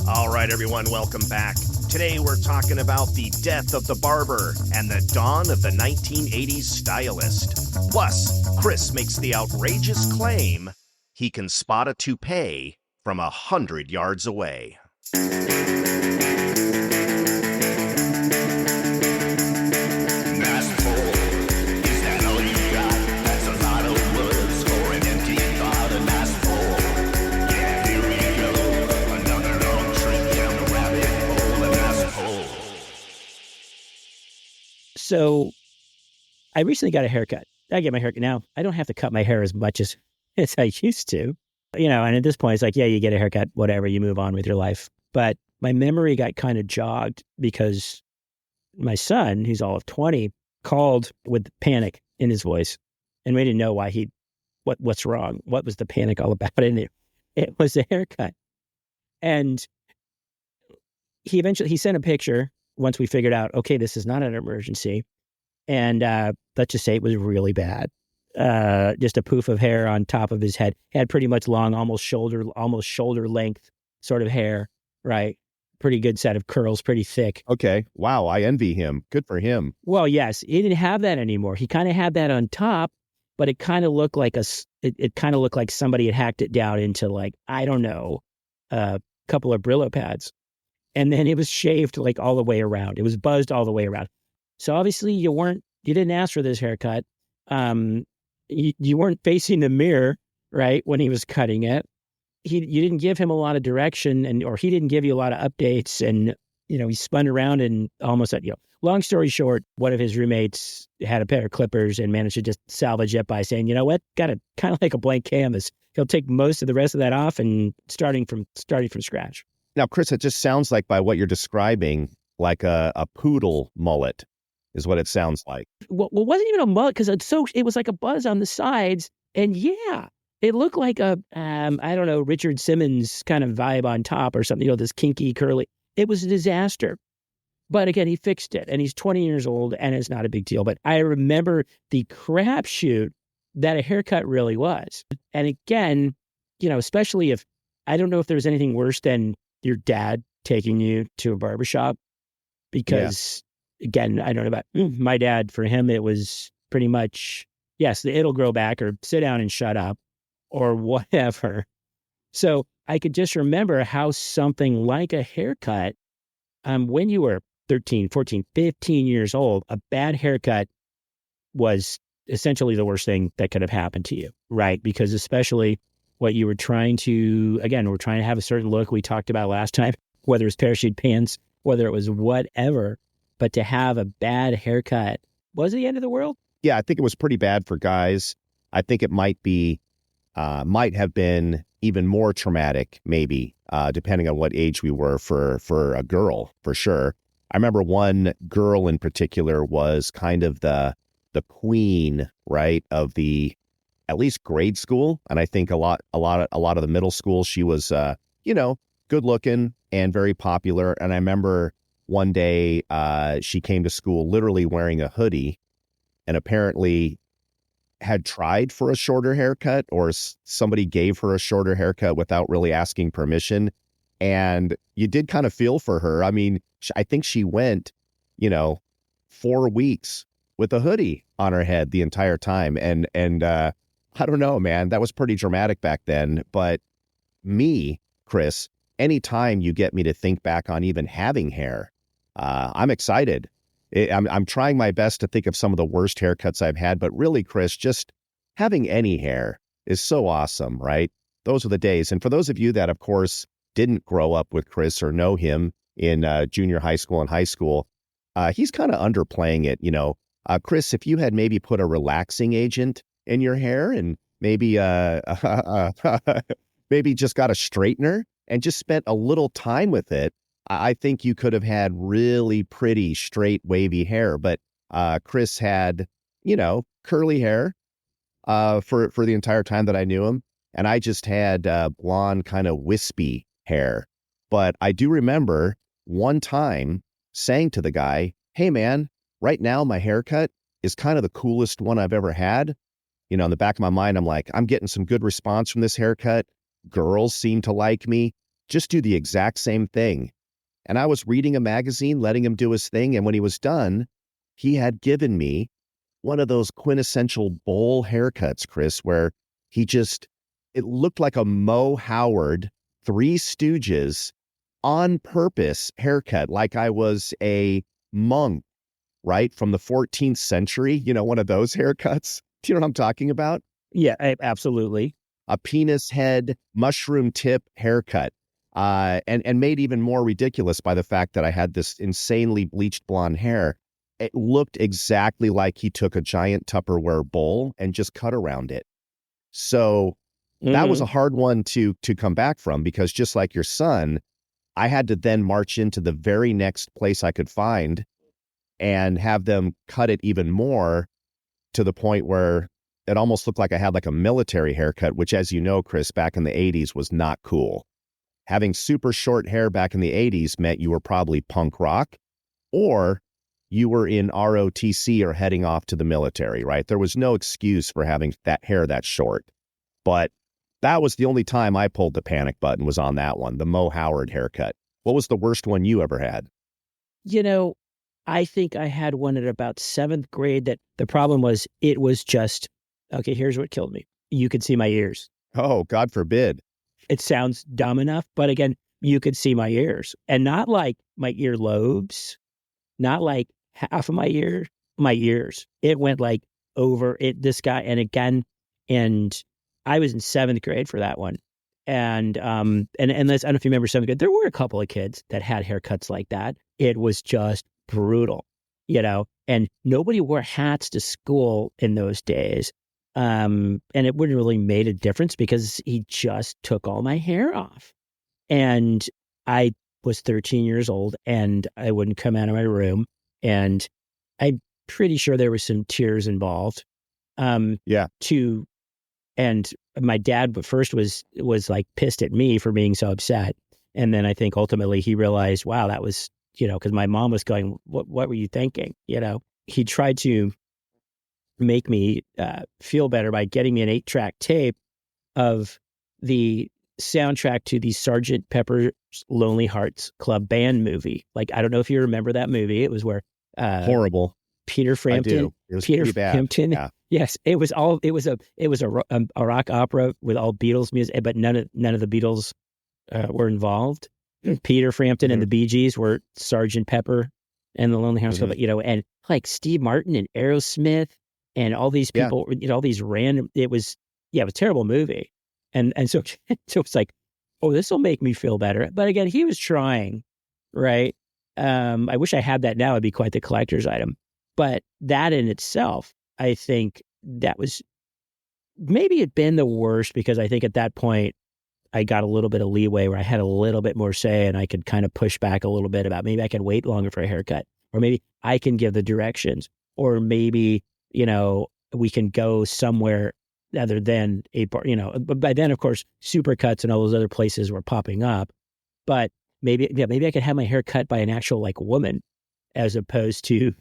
All right, everyone, welcome back. Today we're talking about the death of the barber and the dawn of the 1980s stylist. Plus, Chris makes the outrageous claim he can spot a toupee from 100 yards away. So I recently got a haircut. I get my haircut now. I don't have to cut my hair as much as I used to, and at this point it's like, yeah, you get a haircut, whatever, you move on with your life. But my memory got kind of jogged because my son, who's all of 20, called with panic in his voice, and we didn't know why what's wrong. What was the panic all about? And it was a haircut. And he sent a picture once we figured out, okay, this is not an emergency. And let's just say it was really bad. Just a poof of hair on top of his head. Had pretty much long, almost shoulder length sort of hair, right? Pretty good set of curls, pretty thick. Okay. Wow. I envy him. Good for him. Well, yes, he didn't have that anymore. He kind of had that on top, but it kind of looked like it kind of looked like somebody had hacked it down into, like, I don't know, a couple of Brillo pads. And then it was shaved like all the way around. It was buzzed all the way around. So obviously you didn't ask for this haircut. You weren't facing the mirror, right, when he was cutting it. You didn't give him a lot of direction, or he didn't give you a lot of updates. And, he spun around and almost, long story short, one of his roommates had a pair of clippers and managed to just salvage it by saying, you know what, got it kind of like a blank canvas. He'll take most of the rest of that off and starting from scratch. Now, Chris, it just sounds like, by what you're describing, like a poodle mullet is what it sounds like. Well, it wasn't even a mullet because it was like a buzz on the sides. And yeah, it looked like a, I don't know, Richard Simmons kind of vibe on top or something, this kinky, curly. It was a disaster. But again, he fixed it, and he's 20 years old, and it's not a big deal. But I remember the crapshoot that a haircut really was. And again, especially if, I don't know if there was anything worse than your dad taking you to a barbershop, because again, I don't know about my dad. For him, it was pretty much, yes, it'll grow back, or sit down and shut up, or whatever. So I could just remember how something like a haircut, when you were 13, 14, 15 years old, a bad haircut was essentially the worst thing that could have happened to you, right? Because especially what you were trying to, again, we're trying to have a certain look we talked about last time, whether it's parachute pants, whether it was whatever, but to have a bad haircut was the end of the world. Yeah, I think it was pretty bad for guys. I think it might have been even more traumatic, maybe, depending on what age we were for a girl, for sure. I remember one girl in particular was kind of the queen, right, of the, at least grade school. And I think a lot of the middle school, she was, good looking and very popular. And I remember one day she came to school literally wearing a hoodie, and apparently had tried for a shorter haircut, or somebody gave her a shorter haircut without really asking permission. And you did kind of feel for her. I mean, I think she went, 4 weeks with a hoodie on her head the entire time. And I don't know, man, that was pretty dramatic back then. But me, Chris, anytime you get me to think back on even having hair, I'm excited. I'm trying my best to think of some of the worst haircuts I've had. But really, Chris, just having any hair is so awesome, right? Those are the days. And for those of you that, of course, didn't grow up with Chris or know him in junior high school and high school, he's kind of underplaying it. Chris, if you had maybe put a relaxing agent in your hair and maybe maybe just got a straightener and just spent a little time with it, I think you could have had really pretty straight wavy hair. But Chris had, curly hair for the entire time that I knew him. And I just had blonde, kind of wispy hair. But I do remember one time saying to the guy, hey, man, right now my haircut is kind of the coolest one I've ever had. In the back of my mind, I'm like, I'm getting some good response from this haircut. Girls seem to like me. just do the exact same thing. And I was reading a magazine, letting him do his thing. And when he was done, he had given me one of those quintessential bowl haircuts, Chris, where it looked like a Mo Howard, Three Stooges on purpose haircut, like I was a monk, right? From the 14th century, one of those haircuts. Do you know what I'm talking about? Yeah, absolutely. A penis head, mushroom tip haircut. And made even more ridiculous by the fact that I had this insanely bleached blonde hair. It looked exactly like he took a giant Tupperware bowl and just cut around it. So that was a hard one to come back from, because just like your son, I had to then march into the very next place I could find and have them cut it even more, to the point where it almost looked like I had like a military haircut, which, as you know, Chris, back in the 80s was not cool. Having super short hair back in the 80s meant you were probably punk rock, or you were in ROTC or heading off to the military, right? There was no excuse for having that hair that short. But that was the only time I pulled the panic button, was on that one, the Mo Howard haircut. What was the worst one you ever had? I think I had one at about 7th grade that the problem was, it was just, okay, here's what killed me. You could see my ears. Oh, God forbid. It sounds dumb enough, but again, you could see my ears, and not like my earlobes, not like half of my ears. It went like over it, this guy. And again, and I was in 7th grade for that one. And this, I don't know if you remember 7th grade, there were a couple of kids that had haircuts like that. It was just brutal, and nobody wore hats to school in those days. And it wouldn't really made a difference because he just took all my hair off. And I was 13 years old, and I wouldn't come out of my room. And I'm pretty sure there was some tears involved. Yeah. And my dad, but first was like pissed at me for being so upset. And then I think ultimately he realized, wow, that was, because my mom was going, what were you thinking? He tried to make me feel better by getting me an 8-track tape of the soundtrack to the Sgt. Pepper's Lonely Hearts Club Band movie. Like, I don't know if you remember that movie. It was where horrible. Peter Frampton. I do. It was pretty bad. Frampton. Yeah. Yes, it was a rock opera with all Beatles music, but none of the Beatles were involved. Peter Frampton and the Bee Gees were Sgt. Pepper and the Lonely Hearts Club, and like Steve Martin and Aerosmith and all these people, all these random. It was a terrible movie, and so it's like, oh, this will make me feel better. But again, he was trying, right? I wish I had that now. It'd be quite the collector's item. But that in itself, I think that was maybe it'd been the worst, because I think at that point I got a little bit of leeway where I had a little bit more say, and I could kind of push back a little bit about maybe I could wait longer for a haircut, or maybe I can give the directions, or maybe, we can go somewhere other than but by then, of course, Supercuts and all those other places were popping up. But maybe I could have my hair cut by an actual like woman, as opposed to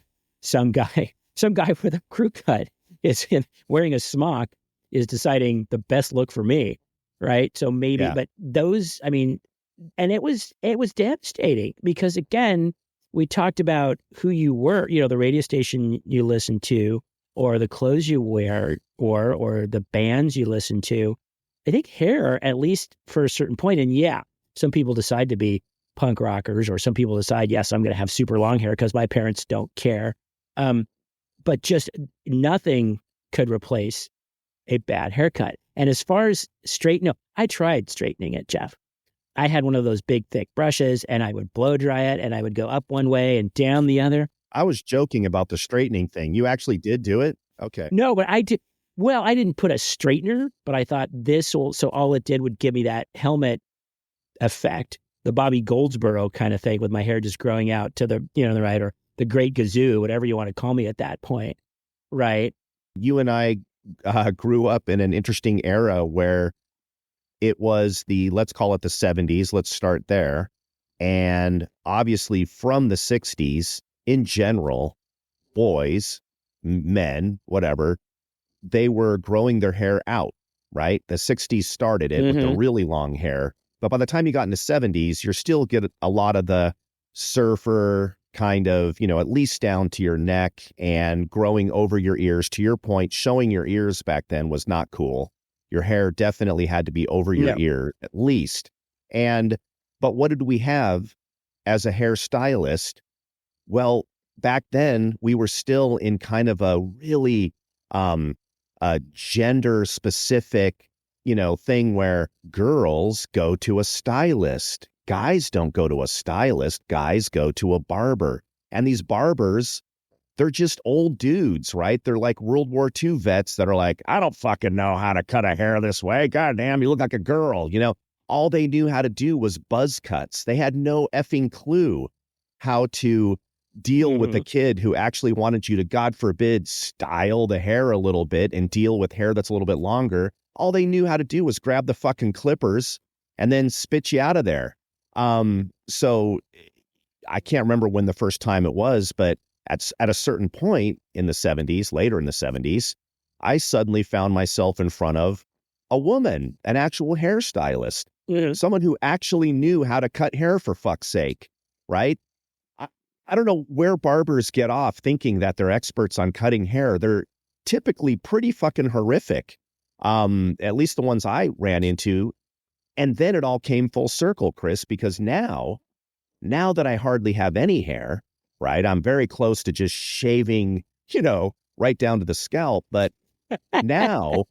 some guy with a crew cut is wearing a smock is deciding the best look for me. Right. So maybe, but those, and it was devastating, because again, we talked about who you were, the radio station you listened to, or the clothes you wear, or the bands you listen to. I think hair, at least for a certain point, and some people decide to be punk rockers, or some people decide, yes, I'm going to have super long hair because my parents don't care. But just nothing could replace a bad haircut. And as far as I tried straightening it, Jeff. I had one of those big, thick brushes, and I would blow dry it, and I would go up one way and down the other. I was joking about the straightening thing. You actually did do it? Okay. No, but I did. Well, I didn't put a straightener, but I thought so all it did would give me that helmet effect, the Bobby Goldsboro kind of thing, with my hair just growing out to the, the right, or the great Gazoo, whatever you want to call me at that point. Right. You and I grew up in an interesting era where it was let's call it the 70s. Let's start there. And obviously from the 60s, in general, boys, men, whatever, they were growing their hair out, right? The 60s started it with the really long hair. But by the time you got into 70s, you're still get a lot of the surfer kind of, at least down to your neck and growing over your ears. To your point, showing your ears back then was not cool. Your hair definitely had to be over your ear at least. But what did we have as a hairstylist? Well, back then we were still in kind of a really a gender specific, thing where girls go to a stylist. Guys don't go to a stylist. Guys go to a barber. And these barbers, they're just old dudes, right? They're like World War II vets that are like, I don't fucking know how to cut a hair this way. God damn, you look like a girl. All they knew how to do was buzz cuts. They had no effing clue how to deal with a kid who actually wanted you to, God forbid, style the hair a little bit and deal with hair that's a little bit longer. All they knew how to do was grab the fucking clippers and then spit you out of there. So I can't remember when the first time it was, but at a certain point in the 70s, later in the 70s, I suddenly found myself in front of a woman, an actual hairstylist, someone who actually knew how to cut hair, for fuck's sake, right? I don't know where barbers get off thinking that they're experts on cutting hair. They're typically pretty fucking horrific, at least the ones I ran into. And then it all came full circle, Chris, because now that I hardly have any hair, right? I'm very close to just shaving, right down to the scalp. But now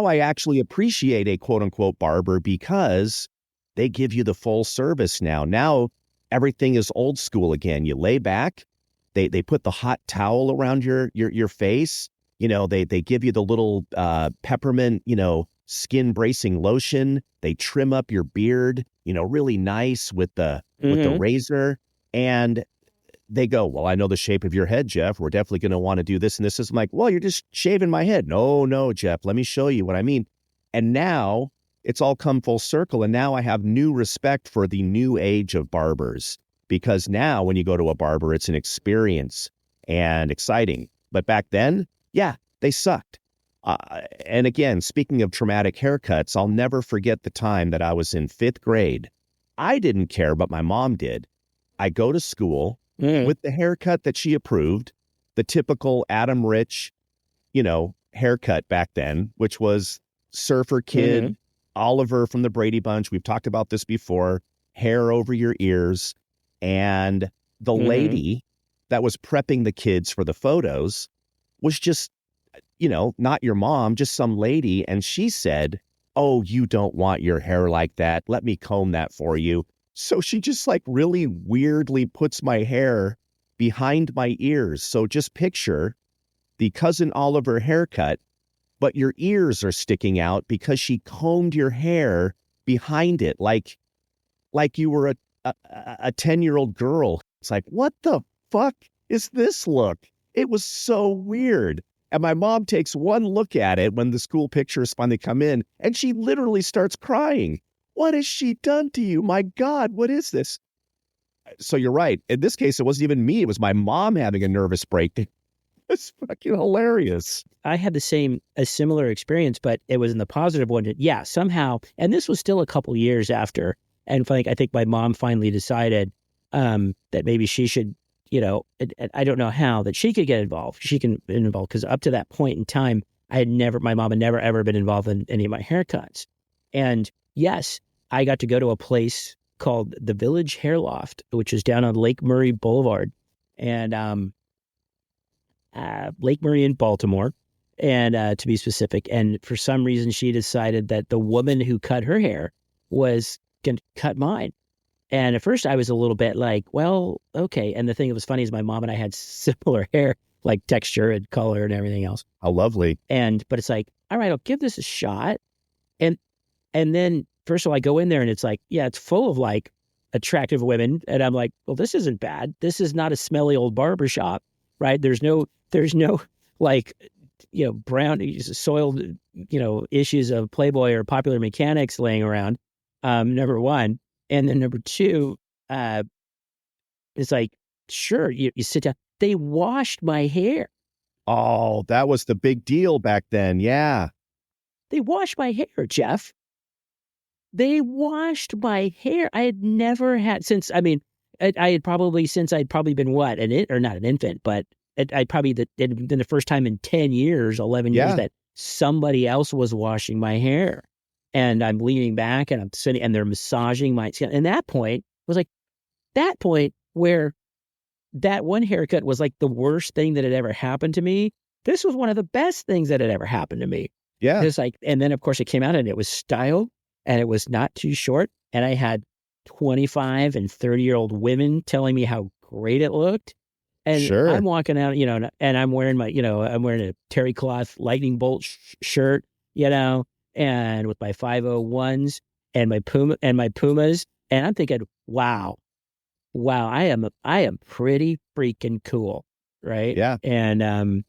I actually appreciate a quote unquote barber because they give you the full service now. Now everything is old school again. You lay back, they put the hot towel around your face. They give you the little peppermint, skin bracing lotion. They trim up your beard, really nice with the razor. And they go, well, I know the shape of your head, Jeff. We're definitely going to want to do this and this. I'm like, well, you're just shaving my head. No, Jeff, let me show you what I mean. And now it's all come full circle. And now I have new respect for the new age of barbers, because now when you go to a barber, it's an experience and exciting. But back then, they sucked. And again, speaking of traumatic haircuts, I'll never forget the time that I was in 5th grade. I didn't care, but my mom did. I go to school with the haircut that she approved, the typical Adam Rich, haircut back then, which was surfer kid, Oliver from the Brady Bunch. We've talked about this before, hair over your ears. And the lady that was prepping the kids for the photos was just, not your mom, just some lady. And she said, oh, you don't want your hair like that. Let me comb that for you. So she just like really weirdly puts my hair behind my ears. So just picture the Cousin Oliver haircut, but your ears are sticking out because she combed your hair behind it like you were a 10-year-old girl. It's like, what the fuck is this look? It was so weird. And my mom takes one look at it when the school pictures finally come in, and she literally starts crying. What has she done to you? My God, what is this? So you're right. In this case, it wasn't even me. It was my mom having a nervous breakdown. It's fucking hilarious. I had a similar experience, but it was in the positive one. Yeah, somehow, and this was still a couple years after. And I think my mom finally decided that maybe she should, I don't know how, that she could get involved. She can be involved, because up to that point in time, my mom had never, ever been involved in any of my haircuts. And yes, I got to go to a place called the Village Hair Loft, which is down on Lake Murray Boulevard, and Lake Murray in Baltimore, and to be specific. And for some reason, she decided that the woman who cut her hair was going to cut mine. And at first I was a little bit like, well, okay. And the thing that was funny is my mom and I had similar hair, like texture and color and everything else. How lovely. But it's like, all right, I'll give this a shot. And then first of all, I go in there and it's like, yeah, it's full of like attractive women. And I'm like, well, this isn't bad. This is not a smelly old barber shop, right? There's no like, brown, soiled, issues of Playboy or Popular Mechanics laying around. Number one. And then number two, it's like, sure, you sit down. They washed my hair. Oh, that was the big deal back then. Yeah. They washed my hair, Jeff. They washed my hair. I had never had since. I mean, I had probably since I'd probably been what or not an infant, but I probably it had been the first time in 10 years, 11 years Yeah. that somebody else was washing my hair, and I'm leaning back and I'm sitting and they're massaging my skin. And that point was like that point where that one haircut was like the worst thing that had ever happened to me. This was one of the best things that had ever happened to me. Yeah. It's like, and then of course it came out and it was styled and it was not too short. And I had 25 and 30-year-old women telling me how great it looked. And Sure. I'm walking out, and I'm wearing I'm wearing a Terrycloth lightning bolt shirt, and with my 501s and my Pumas. And I'm thinking, wow, I am pretty freaking cool. Right. Yeah. And,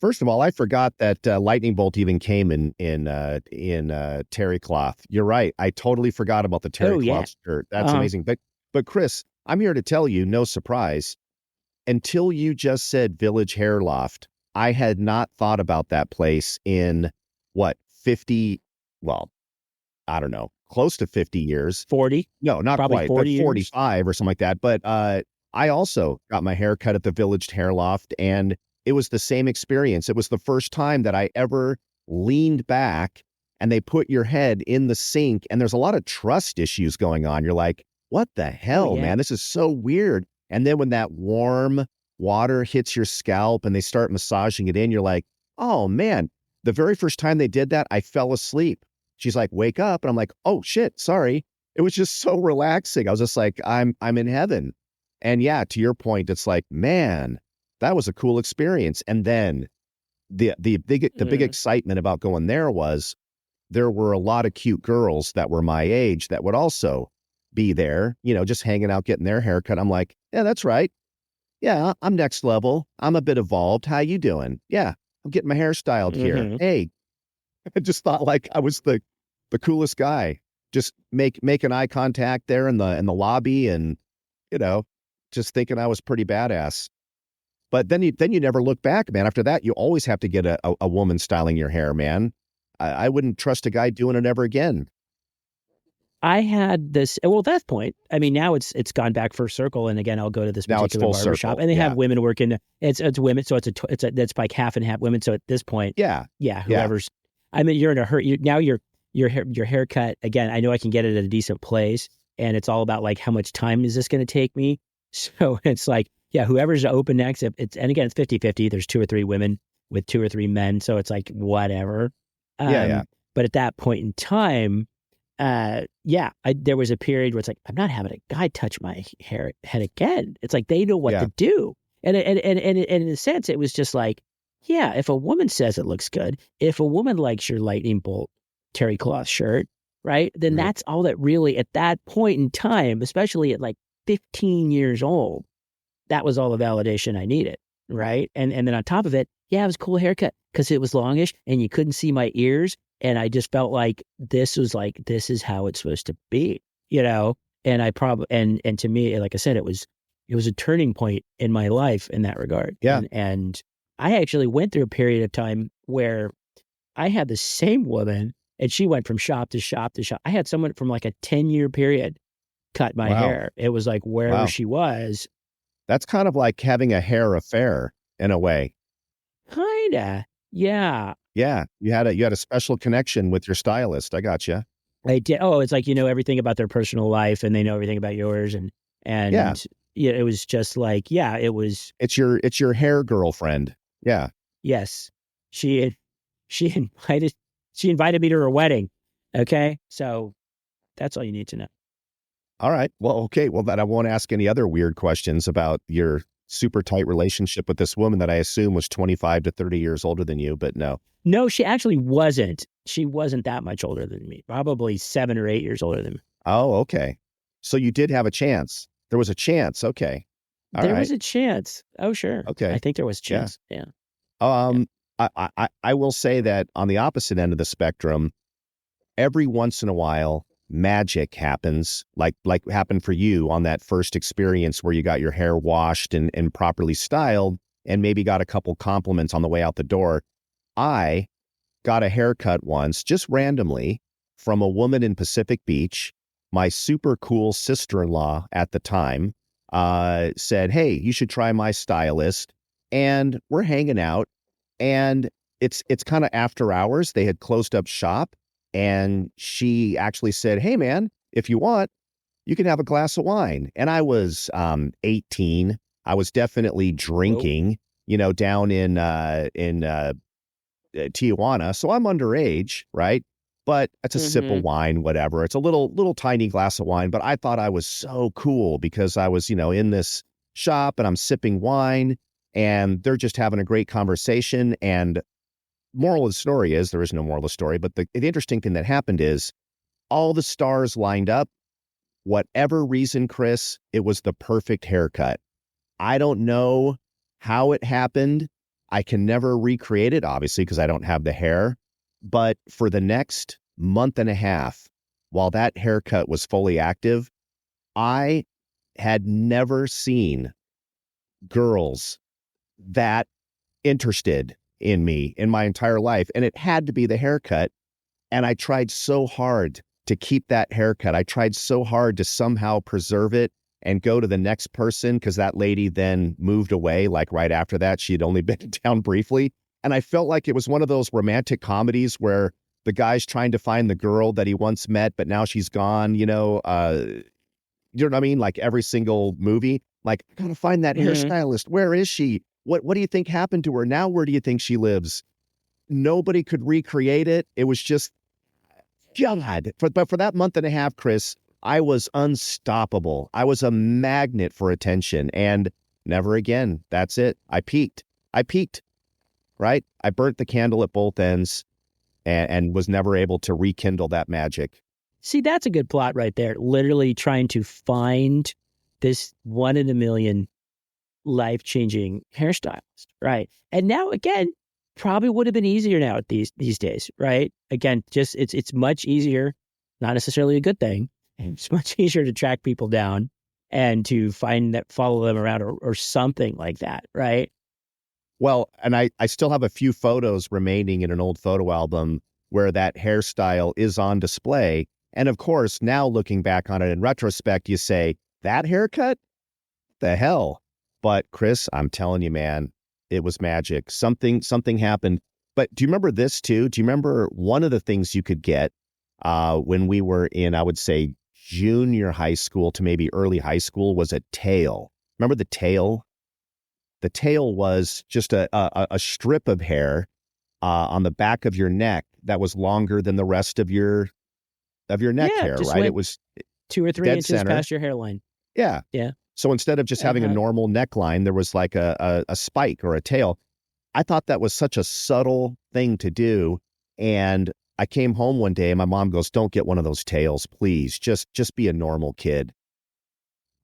First of all, I forgot that lightning bolt even came in Terrycloth. You're right. I totally forgot about the Terrycloth shirt. That's amazing. But Chris, I'm here to tell you, no surprise, until you just said Village Hair Loft, I had not thought about that place in 50, well, I don't know, close to 50 years. 40? No, not Probably quite, 40 but 45 or something like that. But I also got my hair cut at the Village Hair Loft, and it was the same experience. It was the first time that I ever leaned back and they put your head in the sink, and there's a lot of trust issues going on. You're like, what the hell, man? This is so weird. And then when that warm water hits your scalp and they start massaging it in, you're like, oh man, the very first time they did that, I fell asleep. She's like, wake up. And I'm like, oh shit, sorry. It was just so relaxing. I was just like, I'm in heaven. And yeah, to your point, it's like, man, that was a cool experience. And then the big excitement about going there was there were a lot of cute girls that were my age that would also be there, just hanging out, getting their haircut. I'm like, yeah, that's right. Yeah, I'm next level. I'm a bit evolved. How you doing? Yeah, I'm getting my hair styled here. Hey, I just thought like I was the coolest guy. Just making eye contact there in the lobby, and just thinking I was pretty badass. But then you never look back, man. After that, you always have to get a woman styling your hair, man. I wouldn't trust a guy doing it ever again. I had this. Well, at that point, I mean, now it's gone back full circle. And again, I'll go to this particular barber shop, and they have women working. It's women, so it's like half and half women. So at this point, whoever's. I mean, you're in a hurry. Now your haircut again. I know I can get it at a decent place, and it's all about like how much time is this going to take me. So it's like, yeah, whoever's open next. And again, it's 50-50. There's 2 or 3 women with 2 or 3 men, so it's like whatever. But at that point in time, there was a period where it's like, I'm not having a guy touch my head again. It's like they know what to do, and in a sense, it was just like, yeah, if a woman says it looks good, if a woman likes your lightning bolt Terrycloth shirt, right, then that's all that really at that point in time, especially at like 15 years old, that was all the validation I needed, right? And then on top of it, it was a cool haircut because it was longish and you couldn't see my ears. And I just felt like this is how it's supposed to be, and I probably, and to me, like I said, it was a turning point in my life in that regard. Yeah. And I actually went through a period of time where I had the same woman and she went from shop to shop to shop. I had someone from like a 10-year period cut my hair. It was like wherever she was. That's kind of like having a hair affair in a way. Kinda. Yeah. Yeah. You had a special connection with your stylist. I got you. I did. Oh, it's like, everything about their personal life and they know everything about yours. And it was just like, it was. It's your hair girlfriend. Yeah. Yes. She invited me to her wedding. Okay. So that's all you need to know. All right. Well, okay. Well, then I won't ask any other weird questions about your super tight relationship with this woman that I assume was 25 to 30 years older than you, but no. No, she actually wasn't. She wasn't that much older than me. Probably 7 or 8 years older than me. Oh, okay. So you did have a chance. There was a chance. Okay. There was a chance. Oh, sure. Okay. I think there was a chance. Yeah. I will say that on the opposite end of the spectrum, every once in a while, magic happens, like happened for you on that first experience where you got your hair washed and properly styled and maybe got a couple compliments on the way out the door. I got a haircut once, just randomly, from a woman in Pacific Beach. My super cool sister-in-law at the time said, hey, you should try my stylist. And we're hanging out, and it's kind of after hours. They had closed up shop, and she actually said, hey, man, if you want, you can have a glass of wine. And I was 18. I was definitely drinking, down in Tijuana. So I'm underage, right? But it's a sip of wine, whatever. It's a little tiny glass of wine. But I thought I was so cool because I was, in this shop and I'm sipping wine and they're just having a great conversation. And moral of the story is, there is no moral of the story, but the interesting thing that happened is all the stars lined up. Whatever reason, Chris, it was the perfect haircut. I don't know how it happened. I can never recreate it, obviously, because I don't have the hair. But for the next month and a half, while that haircut was fully active, I had never seen girls that interested in me in my entire life. And it had to be the haircut. And I tried so hard to keep that haircut. I tried so hard to somehow preserve it and go to the next person, because that lady then moved away. Like right after that, she had only been in town briefly. And I felt like it was one of those romantic comedies where the guy's trying to find the girl that he once met, but now she's gone, you know what I mean? Like every single movie, like, I gotta find that hairstylist. Where is she? What do you think happened to her? Now, where do you think she lives? Nobody could recreate it. It was just, God. But for that month and a half, Chris, I was unstoppable. I was a magnet for attention, and never again. That's it. I peaked, right? I burnt the candle at both ends and was never able to rekindle that magic. See, that's a good plot right there. Literally trying to find this one in a million life-changing hairstylist, right? And now, again, probably would have been easier now these days, right? Again, just it's much easier, not necessarily a good thing. It's much easier to track people down and to follow them around or something like that, right? Well, and I still have a few photos remaining in an old photo album where that hairstyle is on display. And of course, now looking back on it in retrospect, you say, that haircut? The hell? But Chris, I'm telling you, man, it was magic. Something happened. But do you remember this too? Do you remember one of the things you could get when we were in, I would say, junior high school to maybe early high school, was a tail? Remember the tail? The tail was just a strip of hair on the back of your neck that was longer than the rest of your neck hair, right? It was 2 or 3 inches center. Past your hairline. Yeah. Yeah. So instead of just having a normal neckline, there was like a spike or a tail. I thought that was such a subtle thing to do. And I came home one day and my mom goes, don't get one of those tails, please. Just be a normal kid.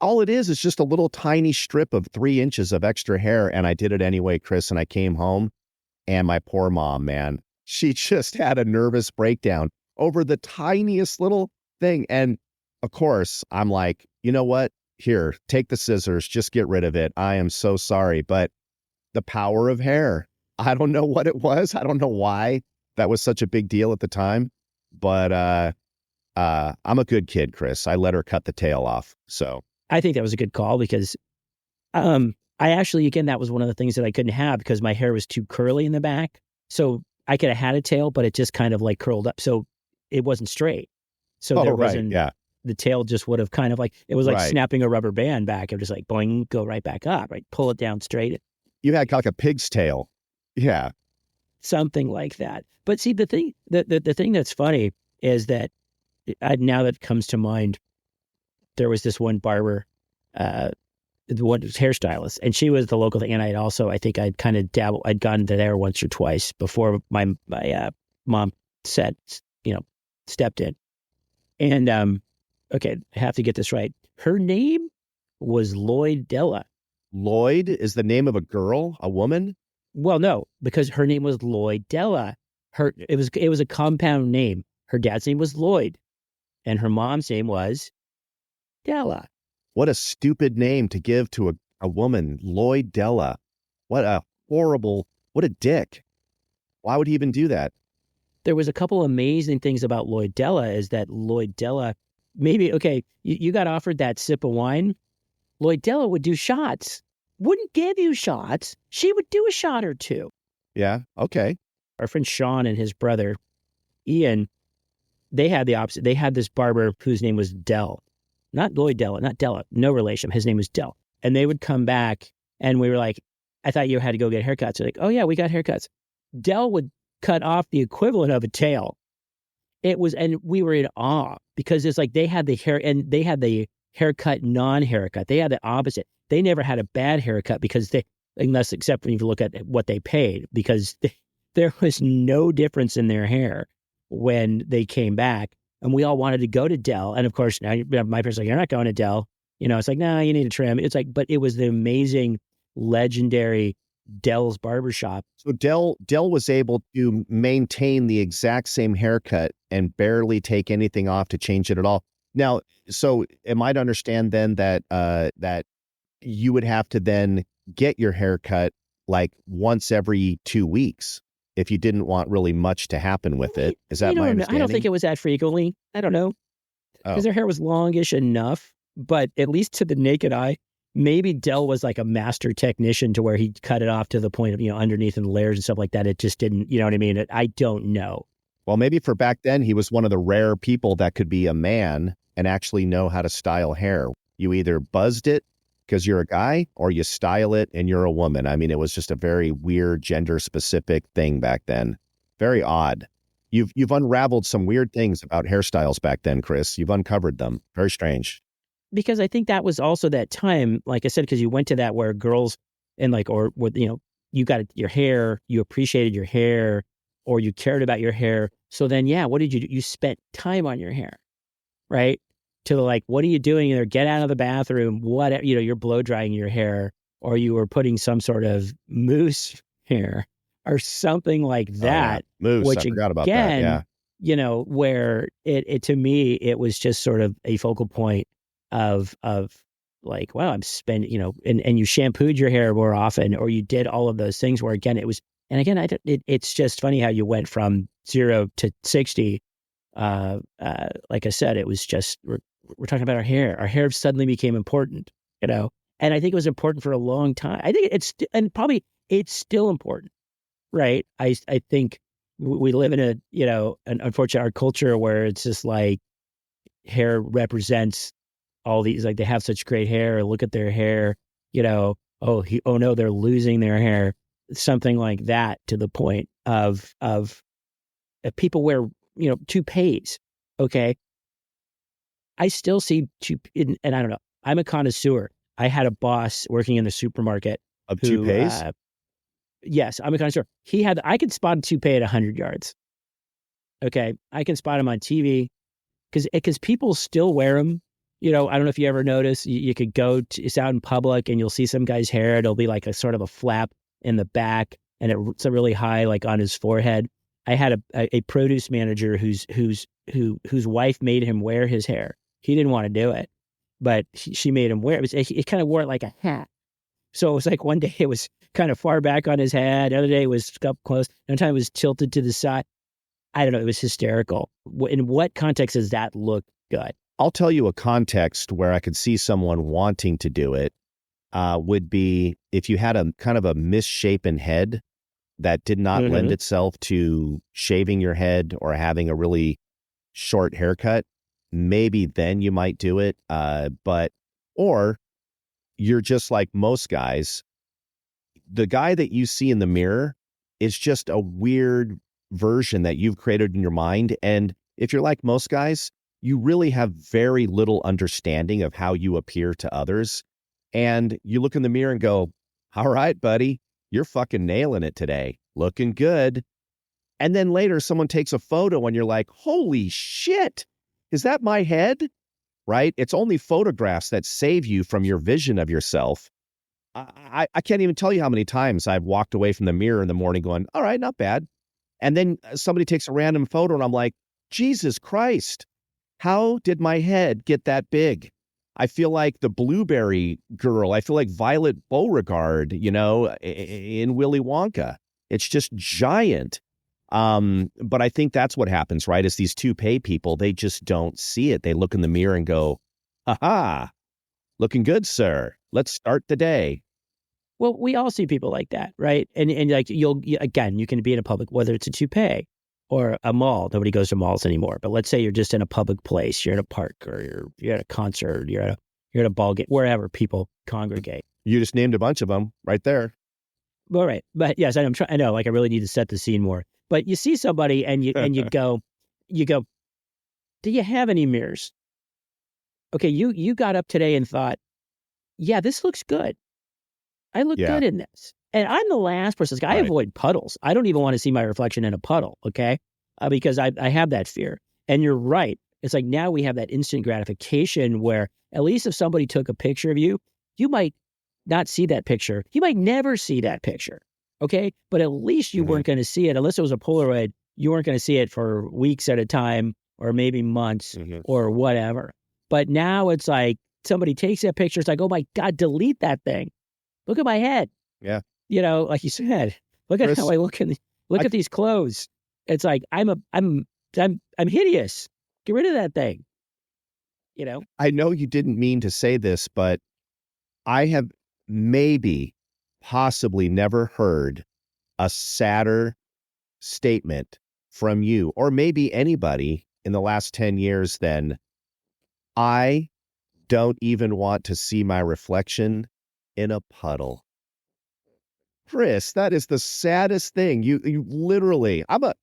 All it is just a little tiny strip of 3 inches of extra hair. And I did it anyway, Chris. And I came home, and my poor mom, man, she just had a nervous breakdown over the tiniest little thing. And of course, I'm like, you know what? Here, take the scissors, just get rid of it. I am so sorry. But the power of hair, I don't know what it was. I don't know why that was such a big deal at the time. But I'm a good kid, Chris. I let her cut the tail off. So I think that was a good call because I actually, again, that was one of the things that I couldn't have because my hair was too curly in the back. So I could have had a tail, but it just kind of like curled up. So it wasn't straight. So there wasn't, the tail just would have kind of like, it was like snapping a rubber band back. It was just like, boing, go right back up, right? Pull it down straight. You had like a pig's tail. Yeah. Something like that. But see, the thing that's funny is that now that comes to mind, there was this one barber, the one hairstylist, and she was the local thing. And I think I'd kind of dabbled. I'd gone to there once or twice before my mom said, stepped in. And okay, I have to get this right. Her name was Lloyd Della. Lloyd is the name of a girl, a woman? Well, no, because her name was Lloyd Della. It was a compound name. Her dad's name was Lloyd, and her mom's name was Della. What a stupid name to give to a woman, Lloyd Della. What a dick. Why would he even do that? there was a couple amazing things about Lloyd Della is that Lloyd Della, maybe, okay, you got offered that sip of wine. Lloyd Della would do shots, wouldn't give you shots. She would do a shot or two. Yeah. Okay. Our friend Sean and his brother, Ian, they had the opposite. They had this barber whose name was Dell, not Lloyd Della, not Della, no relation. His name was Dell. And they would come back and we were like, I thought you had to go get haircuts. They're like, oh yeah, we got haircuts. Dell would cut off the equivalent of a tail. It was, and we were in awe because it's like they had the hair and they had the haircut, non-haircut. They had the opposite. They never had a bad haircut because except when you look at what they paid, because there was no difference in their hair when they came back. And we all wanted to go to Dell. And of course, now my parents are like, you're not going to Dell. It's like, no, you need a trim. It's like, but it was the amazing, legendary Dell's barbershop. So Dell was able to maintain the exact same haircut and barely take anything off to change it at all. Now, so am I to understand then that that you would have to then get your haircut like once every 2 weeks if you didn't want really much to happen with it? Is that my understanding? I don't think it was that frequently. I don't know. Because their hair was longish enough, but at least to the naked eye, maybe Dell was like a master technician to where he cut it off to the point of, underneath and layers and stuff like that. It just didn't, you know what I mean? I don't know. Well, maybe for back then, he was one of the rare people that could be a man and actually know how to style hair. You either buzzed it because you're a guy or you style it and you're a woman. I mean, it was just a very weird gender specific thing back then. Very odd. You've unraveled some weird things about hairstyles back then, Chris. You've uncovered them. Very strange. Because I think that was also that time, like I said, because you went to that where girls and like, or with, you got your hair, you appreciated your hair, or you cared about your hair. So then, yeah, what did you do? You spent time on your hair, right? To like, what are you doing? Either get out of the bathroom, whatever, you're blow drying your hair, or you were putting some sort of mousse hair or something like that. Oh, yeah. Mousse, which I forgot about again, that, yeah. Where it to me, it was just sort of a focal point of like, wow, I'm spending, and you shampooed your hair more often, or you did all of those things where again, it was, and again, it's just funny how you went from 0 to 60. Like I said, it was just, we're talking about our hair. Our hair suddenly became important, and I think it was important for a long time. I think it's still important, right? I think we live in an unfortunate our culture where it's just like hair represents all these, like they have such great hair. Look at their hair, oh no, they're losing their hair. Something like that, to the point of people wear, toupees. Okay. I still see and I don't know. I'm a connoisseur. I had a boss working in the supermarket of toupees. Yes, I'm a connoisseur. I could spot a toupee at 100 yards. Okay. I can spot him on TV because people still wear them. I don't know if you ever notice, you could go it's out in public and you'll see some guy's hair. It'll be like a sort of a flap in the back and it's a really high, like on his forehead. I had a produce manager whose wife made him wear his hair. He didn't want to do it, but she made him wear it. It kind of wore it like a hat. So it was like one day it was kind of far back on his head. The other day it was up close. Another time it was tilted to the side. I don't know. It was hysterical. In what context does that look good? I'll tell you a context where I could see someone wanting to do it would be if you had a kind of a misshapen head that did not lend itself to shaving your head or having a really short haircut. Maybe then you might do it. Or you're just like most guys. The guy that you see in the mirror is just a weird version that you've created in your mind. And if you're like most guys, you really have very little understanding of how you appear to others. And you look in the mirror and go, all right, buddy, you're fucking nailing it today. Looking good. And then later someone takes a photo and you're like, holy shit, is that my head? Right? It's only photographs that save you from your vision of yourself. I can't even tell you how many times I've walked away from the mirror in the morning going, all right, not bad. And then somebody takes a random photo and I'm like, Jesus Christ. How did my head get that big? I feel like the Blueberry Girl. I feel like Violet Beauregarde, in Willy Wonka. It's just giant. But I think that's what happens, right? Is these toupee people, they just don't see it. They look in the mirror and go, "Ha, looking good, sir. Let's start the day." Well, we all see people like that, right? And like again, you can be in a public, whether it's a toupee or a mall. Nobody goes to malls anymore. But let's say you're just in a public place, you're in a park, or you're at a concert, you're at a ball game, wherever people congregate. You just named a bunch of them right there. All right, but yes, I know, like I really need to set the scene more. But you see somebody and you go, do you have any mirrors? Okay, you got up today and thought, yeah, this looks good. I look Yeah. good in this. And I'm the last person. I Right. avoid puddles. I don't even want to see my reflection in a puddle, okay? Because I have that fear. And you're right. It's like now we have that instant gratification where at least if somebody took a picture of you, you might not see that picture. You might never see that picture, okay? But at least you weren't going to see it. Unless it was a Polaroid, you weren't going to see it for weeks at a time or maybe months or whatever. But now it's like somebody takes that picture. It's like, oh my God, delete that thing. Look at my head. Yeah. You know, like you said, look at Chris, how I look at these clothes. It's like I'm hideous. Get rid of that thing. You know? I know you didn't mean to say this, but I have possibly never heard a sadder statement from you, or maybe anybody in the last 10 years than, "I don't even want to see my reflection in a puddle." Chris, that is the saddest thing. You literally, I'm a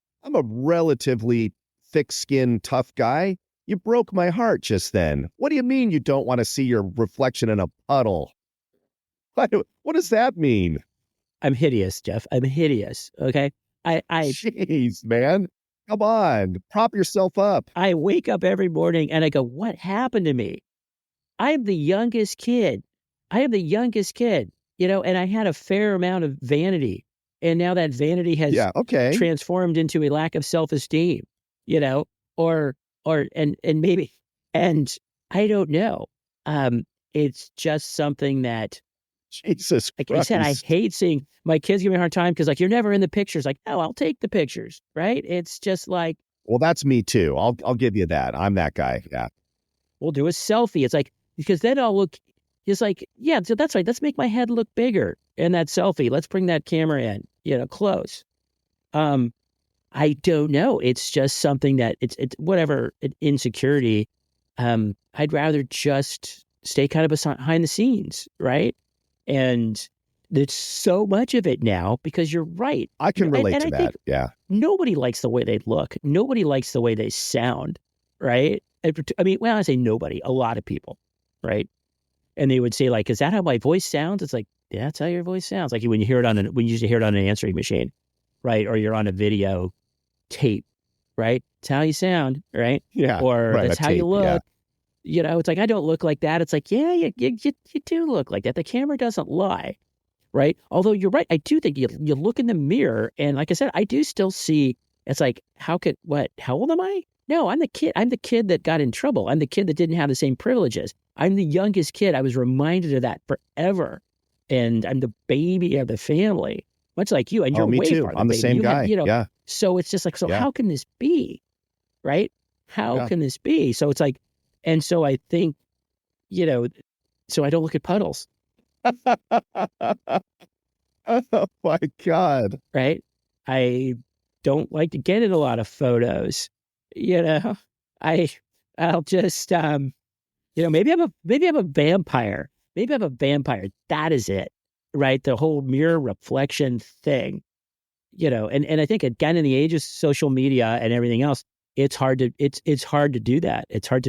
relatively thick-skinned, tough guy. You broke my heart just then. What do you mean you don't want to see your reflection in a puddle? What does that mean? I'm hideous, Jeff. I'm hideous. Okay. I Jeez, man. Come on. Prop yourself up. I wake up every morning and I go, what happened to me? I'm the youngest kid. You know, and I had a fair amount of vanity. And now that vanity has Yeah, okay. transformed into a lack of self-esteem, you know, and maybe, and I don't know. It's just something that, Jesus like I said, I Christ. hate seeing my kids give me a hard time because like, you're never in the pictures. Like, no, I'll take the pictures, right? It's just like, Well, that's me too. I'll give you that. I'm that guy. Yeah. we'll do a selfie. It's like, because then I'll look, it's like, yeah, so that's right. Let's make my head look bigger in that selfie. Let's bring that camera in, you know, close. I don't know. It's just something that it's whatever insecurity. I'd rather just stay kind of behind the scenes, right? And there's so much of it now because you're right. I can relate to I that. think Yeah. nobody likes the way they look. Nobody likes the way they sound, right? I mean, well, I say nobody, a lot of people, right? And they would say, like, is that how my voice sounds? It's like, yeah, that's how your voice sounds. Like when you used to hear it on an answering machine, right? Or you're on a video tape, right? It's how you sound, right? Yeah. Or right, that's a how you tape, look. yeah. You know, it's like, I don't look like that. It's like, yeah, you do look like that. The camera doesn't lie, right? Although you're right. I do think you look in the mirror and like I said, I do still see, it's like, how old am I? No, I'm the kid that got in trouble. I'm the kid that didn't have the same privileges. I'm the youngest kid. I was reminded of that forever. And I'm the baby of the family, much like you. And you're me way too. farther I'm the baby. same You have, guy. you know, Yeah. so it's just like, so Yeah. how can this be? Right? How Yeah. can this be? So it's like, and so I think, you know, so I don't look at puddles, Oh my God. right? I don't like to get in a lot of photos, you know. I'll just you know, maybe I'm a vampire. Maybe I'm a vampire. That is it. Right? The whole mirror reflection thing. You know, and I think again in the age of social media and everything else, it's hard to do that. It's hard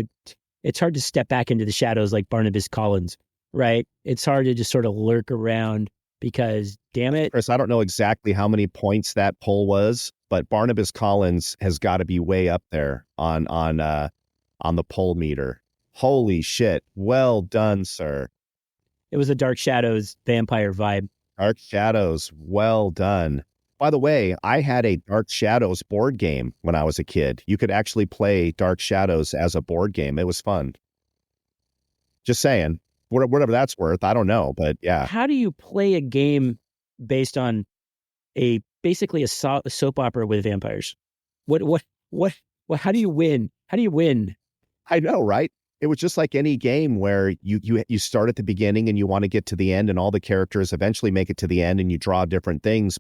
to step back into the shadows like Barnabas Collins, right? It's hard to just sort of lurk around because damn it. Chris, I don't know exactly how many points that poll was, but Barnabas Collins has got to be way up there on the poll meter. Holy shit. Well done, sir. It was a Dark Shadows vampire vibe. Dark Shadows. Well done. By the way, I had a Dark Shadows board game when I was a kid. You could actually play Dark Shadows as a board game. It was fun. Just saying. Whatever that's worth. I don't know, but yeah. How do you play a game based on a basically a soap opera with vampires. What, how do you win? How do you win? I know, right? It was just like any game where you start at the beginning and you want to get to the end, and all the characters eventually make it to the end, and you draw different things,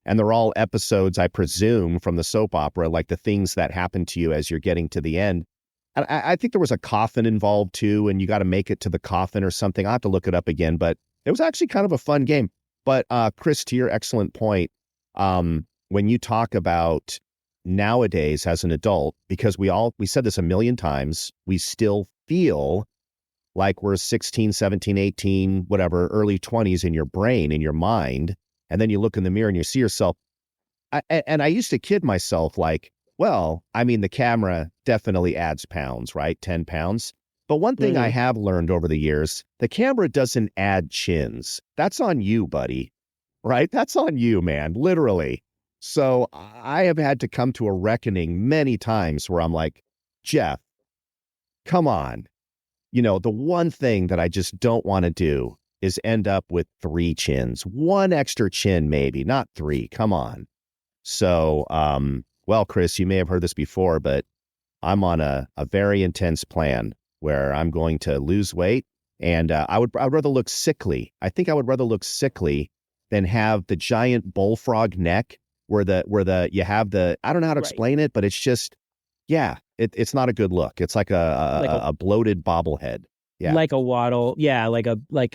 and they're all episodes, I presume, from the soap opera, like the things that happen to you as you're getting to the end. And I think there was a coffin involved too, and you got to make it to the coffin or something. I'll have to look it up again, but it was actually kind of a fun game. But Chris, to your excellent point, when you talk about nowadays as an adult, because we said this a million times, we still feel like we're 16, 17, 18, whatever, early 20s in your brain, in your mind. And then you look in the mirror and you see yourself. And I used to kid myself like, well, I mean, the camera definitely adds pounds, right? 10 pounds. But one thing I have learned over the years, the camera doesn't add chins. That's on you, buddy. Right? That's on you, man. Literally. So I have had to come to a reckoning many times where I'm like, Jeff, come on. The one thing that I just don't want to do is end up with 3 chins. 1 extra chin, maybe, not 3. Come on. So, well, Chris, you may have heard this before, but I'm on a very intense plan where I'm going to lose weight, and I'd rather look sickly. I think I would rather look sickly than have the giant bullfrog neck where you have the, I don't know how to explain it, but it's just, yeah, it's not a good look. It's like a bloated bobblehead. Yeah. Like a waddle. Yeah. Like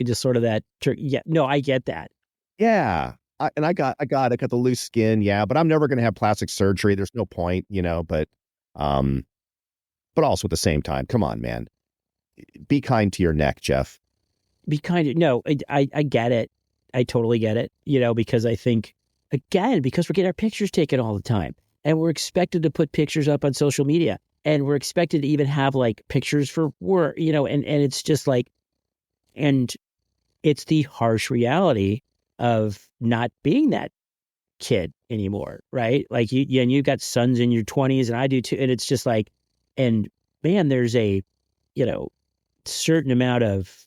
just sort of that. Yeah. No, I get that. Yeah. I got the loose skin. Yeah. But I'm never going to have plastic surgery. There's no point, but also at the same time, come on, man, be kind to your neck, Jeff. Be kind. No, I get it. I totally get it, because I think, again, because we're getting our pictures taken all the time, and we're expected to put pictures up on social media, and we're expected to even have like pictures for work, and it's just like, and it's the harsh reality of not being that kid anymore, right? Like you've got sons in your 20s, and I do too, and it's just like, and man, there's a, certain amount of,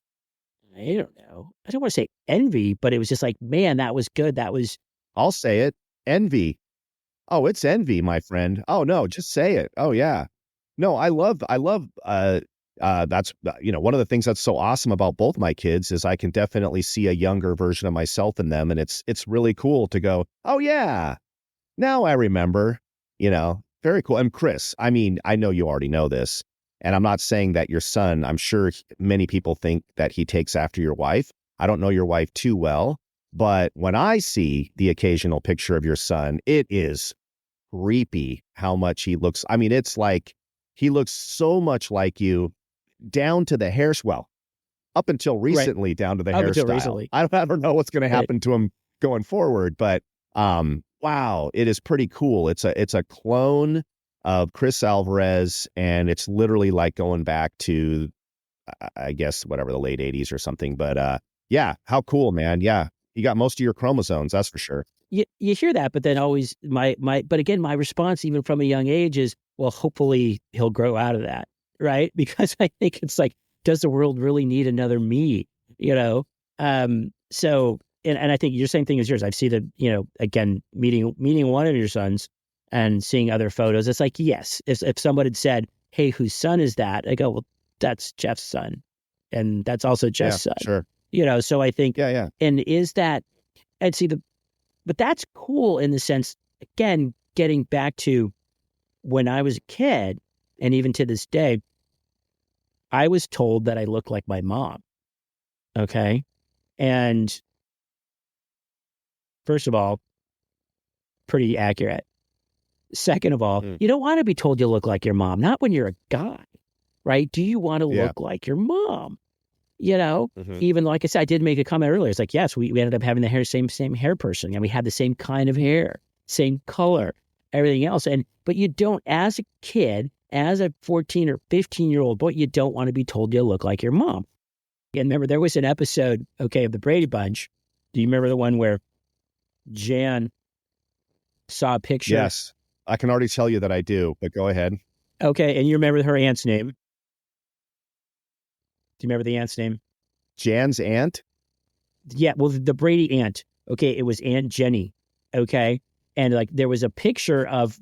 I don't know. I don't want to say envy, but it was just like, man, that was good. That was. I'll say it. Envy. Oh, it's envy, my friend. Oh, no, just say it. Oh, yeah. No, I love, that's, one of the things that's so awesome about both my kids is I can definitely see a younger version of myself in them. And it's really cool to go, oh, yeah, now I remember, very cool. And Chris, I mean, I know you already know this, and I'm not saying that your son, I'm sure many people think that he takes after your wife. I don't know your wife too well, but when I see the occasional picture of your son, it is creepy how much he looks. I mean, it's like he looks so much like you down to the hair. Well, up until recently, down to the hairstyle. I don't know what's going to happen to him going forward, but wow, it is pretty cool. It's a clone of Chris Alvarez, and it's literally like going back to, I guess, whatever, the late 80s or something. But yeah, how cool, man. Yeah, you got most of your chromosomes, that's for sure. You hear that, but then always but again, my response, even from a young age, is, well, hopefully he'll grow out of that, right? Because I think it's like, does the world really need another me? So, and I think your same thing as yours. I've seen the, again, meeting one of your sons and seeing other photos. It's like, yes, if someone had said, hey, whose son is that? I go, well, that's Jeff's son. And that's also Jeff's son. Sure. So I think, yeah. And is that, and see but that's cool in the sense, again, getting back to when I was a kid, and even to this day, I was told that I look like my mom. Okay. And first of all, pretty accurate. Second of all, you don't want to be told you look like your mom, not when you're a guy, right? Do you want to look like your mom? Even like I said, I did make a comment earlier. It's like, yes, we ended up having the same hair person, and we had the same kind of hair, same color, everything else. But you don't, as a kid, as a 14 or 15-year-old boy, you don't want to be told you look like your mom. And remember, there was an episode, of the Brady Bunch. Do you remember the one where Jan saw a picture? Yes, I can already tell you that I do, but go ahead. Okay, and you remember her aunt's name? Do you remember the aunt's name? Jan's aunt? Yeah, well, the Brady aunt. Okay, it was Aunt Jenny. Okay, And like there was a picture of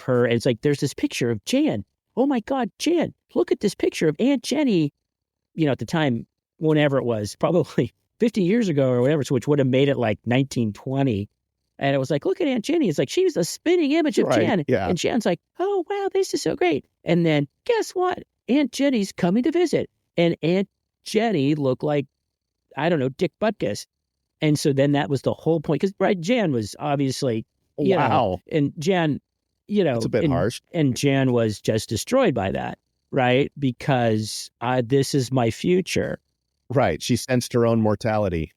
her. And it's like, there's this picture of Jan. Oh my God, Jan, look at this picture of Aunt Jenny, at the time, whenever it was, probably 50 years ago or whatever, which would have made it like 1920. And it was like, look at Aunt Jenny. It's like, she was a spitting image of Jan. Yeah. And Jan's like, oh, wow, this is so great. And then guess what? Aunt Jenny's coming to visit. And Aunt Jenny looked like, I don't know, Dick Butkus. And so then that was the whole point. Because, right, Jan was obviously, and Jan, it's a bit harsh. And Jan was just destroyed by that, right? Because this is my future. Right. She sensed her own mortality.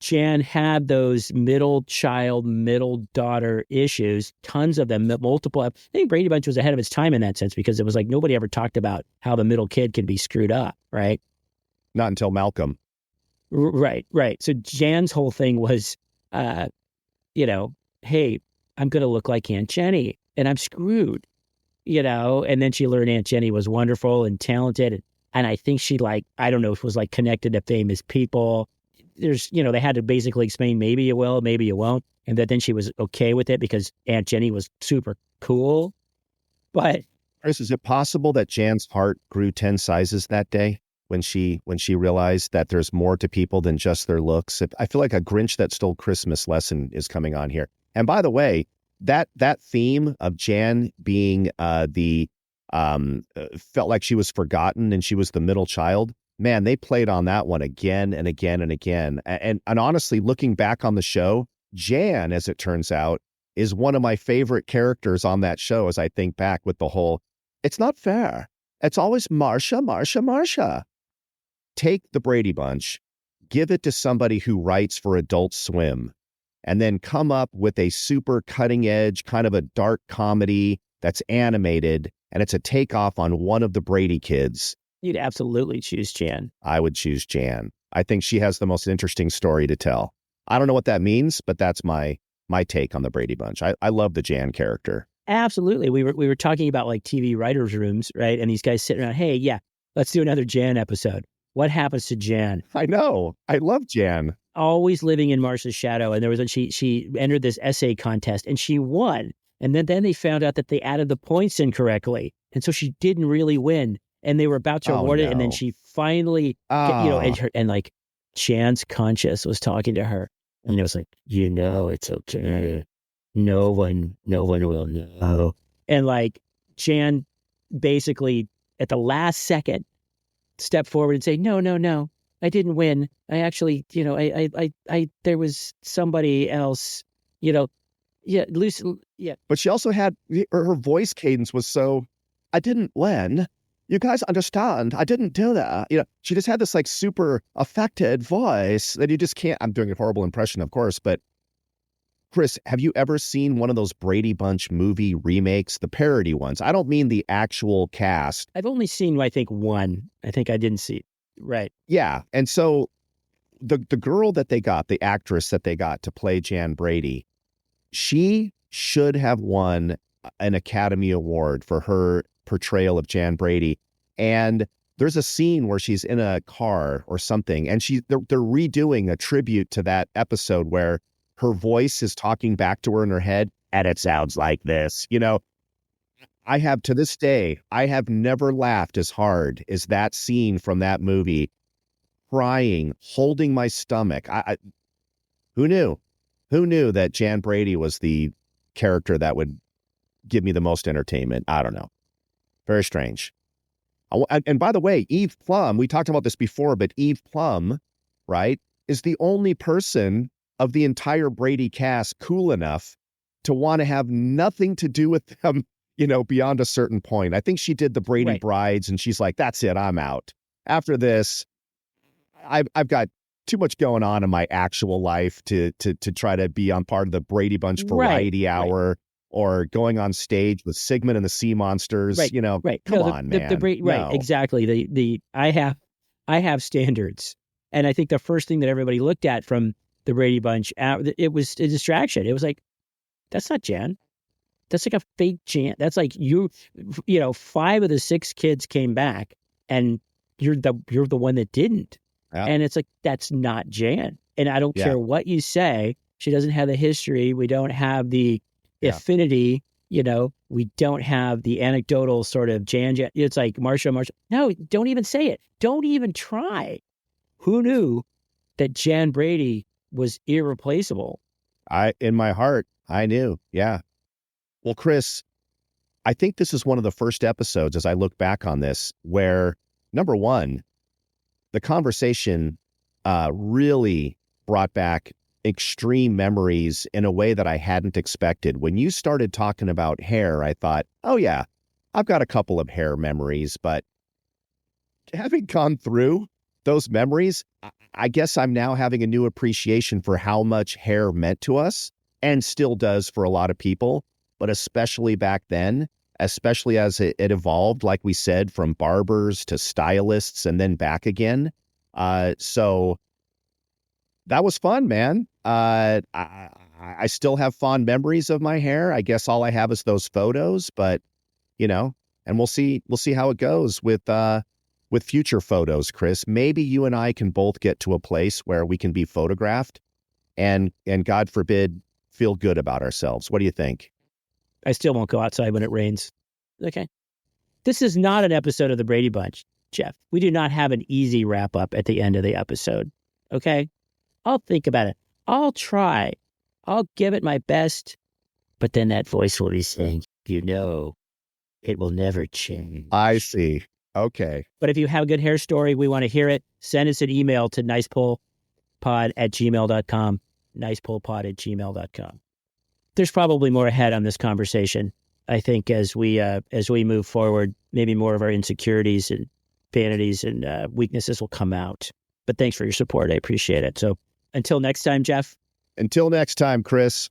Jan had those middle child, middle daughter issues, tons of them, multiple. I think Brady Bunch was ahead of its time in that sense, because it was like nobody ever talked about how the middle kid can be screwed up, right? Not until Malcolm. Right. So Jan's whole thing was, hey, I'm going to look like Aunt Jenny and I'm screwed, and then she learned Aunt Jenny was wonderful and talented. And I think she I don't know if it was like connected to famous people. There's, they had to basically explain, maybe you will, maybe you won't. And that then she was okay with it because Aunt Jenny was super cool. But Chris, is it possible that Jan's heart grew 10 sizes that day when she realized that there's more to people than just their looks? I feel like a Grinch That Stole Christmas lesson is coming on here. And by the way, that theme of Jan being felt like she was forgotten and she was the middle child. Man, they played on that one again and again and again. And honestly, looking back on the show, Jan, as it turns out, is one of my favorite characters on that show as I think back with the whole, it's not fair. It's always Marcia, Marcia, Marcia. Take the Brady Bunch, give it to somebody who writes for Adult Swim, and then come up with a super cutting edge, kind of a dark comedy that's animated, and it's a takeoff on one of the Brady kids. You'd absolutely choose Jan. I would choose Jan. I think she has the most interesting story to tell. I don't know what that means, but that's my take on the Brady Bunch. I love the Jan character. Absolutely. We were talking about like TV writers' rooms, right? And these guys sitting around, hey, yeah, let's do another Jan episode. What happens to Jan? I know. I love Jan. Always living in Marcia's shadow. And there was she entered this essay contest and she won. And then they found out that they added the points incorrectly. And so she didn't really win. And they were about to award it. And then she finally, and like Jan's conscience was talking to her. And it was like, it's okay. No one will know. And like Jan basically at the last second stepped forward and say, no, I didn't win. I actually, there was somebody else, Lucy. But she also had, her voice cadence was so, I didn't win. You guys understand, I didn't do that. She just had this like super affected voice that you just can't, I'm doing a horrible impression, of course, but Chris, have you ever seen one of those Brady Bunch movie remakes, the parody ones? I don't mean the actual cast. I've only seen, I think, one. I think I didn't see. Right. Yeah. And so the girl that they got, the actress that they got to play Jan Brady, she should have won an Academy Award for her portrayal of Jan Brady. And there's a scene where she's in a car or something, and they're redoing a tribute to that episode where her voice is talking back to her in her head, and it sounds like this. I have, to this day, I have never laughed as hard as that scene from that movie, crying, holding my stomach. Who knew? Who knew that Jan Brady was the character that would give me the most entertainment? I don't know. Very strange. And by the way, Eve Plum, we talked about this before, but Eve Plum, right, is the only person of the entire Brady cast cool enough to want to have nothing to do with them, beyond a certain point. I think she did the Brady Brides, and she's like, that's it, I'm out. After this, I've got too much going on in my actual life to try to be on part of the Brady Bunch variety hour or going on stage with Sigmund and the Sea Monsters. Come on, man. Right, exactly. I have standards. And I think the first thing that everybody looked at from the Brady Bunch, it was a distraction. It was like, that's not Jan. That's like a fake Jan. That's like 5 of the 6 kids came back, and you're the one that didn't. Yeah. And it's like, that's not Jan. And I don't care what you say. She doesn't have the history. We don't have the affinity. We don't have the anecdotal sort of Jan. It's like Marsha. No, don't even say it. Don't even try. Who knew that Jan Brady was irreplaceable? In my heart, I knew. Yeah. Well, Chris, I think this is one of the first episodes, as I look back on this, where, number one, the conversation really brought back extreme memories in a way that I hadn't expected. When you started talking about hair, I thought, oh, yeah, I've got a couple of hair memories. But having gone through those memories, I guess I'm now having a new appreciation for how much hair meant to us and still does for a lot of people, but especially back then. Especially as it evolved, like we said, from barbers to stylists and then back again. So that was fun, man. I still have fond memories of my hair. I guess all I have is those photos, but and we'll see how it goes with future photos, Chris. Maybe you and I can both get to a place where we can be photographed and God forbid, feel good about ourselves. What do you think? I still won't go outside when it rains. Okay. This is not an episode of the Brady Bunch, Jeff. We do not have an easy wrap up at the end of the episode. Okay. I'll think about it. I'll try. I'll give it my best. But then that voice will be saying, it will never change. I see. Okay. But if you have a good hair story, we want to hear it. Send us an email to nicepollpod@gmail.com. nicepollpod@gmail.com. There's probably more ahead on this conversation. I think as we move forward, maybe more of our insecurities and vanities and weaknesses will come out. But thanks for your support. I appreciate it. So until next time, Jeff. Until next time, Chris.